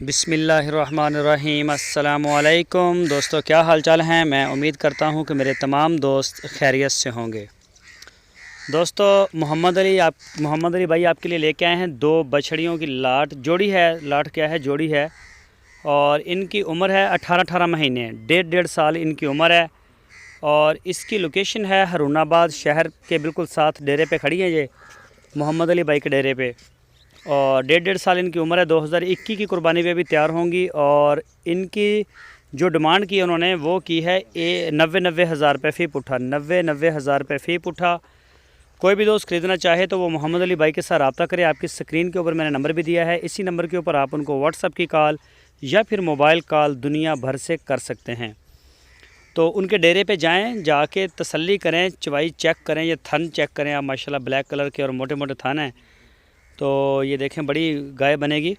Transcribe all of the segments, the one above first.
बिस्मिल्लाहिर्रहमानिर्रहीम। अस्सलामुअलैकुम दोस्तों, क्या हाल चाल हैं। मैं उम्मीद करता हूं कि मेरे तमाम दोस्त खैरियत से होंगे। दोस्तों, मोहम्मद अली भाई आपके लिए लेके आए हैं दो बछड़ियों की लाट जोड़ी है। लाट क्या है, जोड़ी है। और इनकी उम्र है 18 महीने, डेढ़ साल इनकी उम्र है। और इसकी लोकेशन है हरूनाबाद शहर के बिल्कुल साथ डेरे पे खड़ी है ये मोहम्मद अली भाई के डेरे पे। और डेढ़ साल इनकी उम्र है। 2021 की कुर्बानी पे भी तैयार होंगी। और इनकी जो डिमांड की है उन्होंने वो की है 90 हज़ार रुपये फ़ी पुट्ठा। 90 हज़ार रुपये फ़ी पुट्ठा। कोई भी दोस्त ख़रीदना चाहे तो वो मोहम्मद अली भाई के साथ रब्ता करें। आपकी स्क्रीन के ऊपर मैंने नंबर भी दिया है। इसी नंबर के ऊपर आप उनको व्हाट्सअप की कॉल या फिर मोबाइल कॉल दुनिया भर से कर सकते हैं। तो उनके डेरे पे जाएं, जाके तसल्ली करें, चवाई चेक करें, ये थन चेक करें आप। माशाल्लाह ब्लैक कलर के और मोटे मोटे थन हैं। तो ये देखें, बड़ी गाय बनेगी।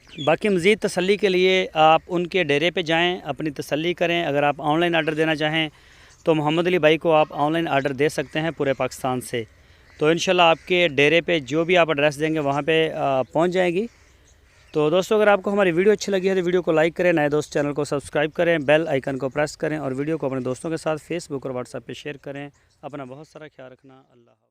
बाकी मज़ीद तसल्ली के लिए आप उनके डेरे पे जाएं, अपनी तसल्ली करें। अगर आप ऑनलाइन आर्डर देना चाहें तो मोहम्मद अली भाई को आप ऑनलाइन आर्डर दे सकते हैं पूरे पाकिस्तान से। तो इंशाल्लाह आपके डेरे पे जो भी आप एड्रेस देंगे वहाँ पे पहुँच जाएगी। तो दोस्तों, अगर आपको हमारी वीडियो अच्छी लगी है तो वीडियो को लाइक करें, नए दोस्त चैनल को सब्सक्राइब करें, बेल आइकन को प्रेस करें और वीडियो को अपने दोस्तों के साथ फेसबुक और व्हाट्सएप पे शेयर करें। अपना बहुत सारा ख्याल रखना। अल्लाह।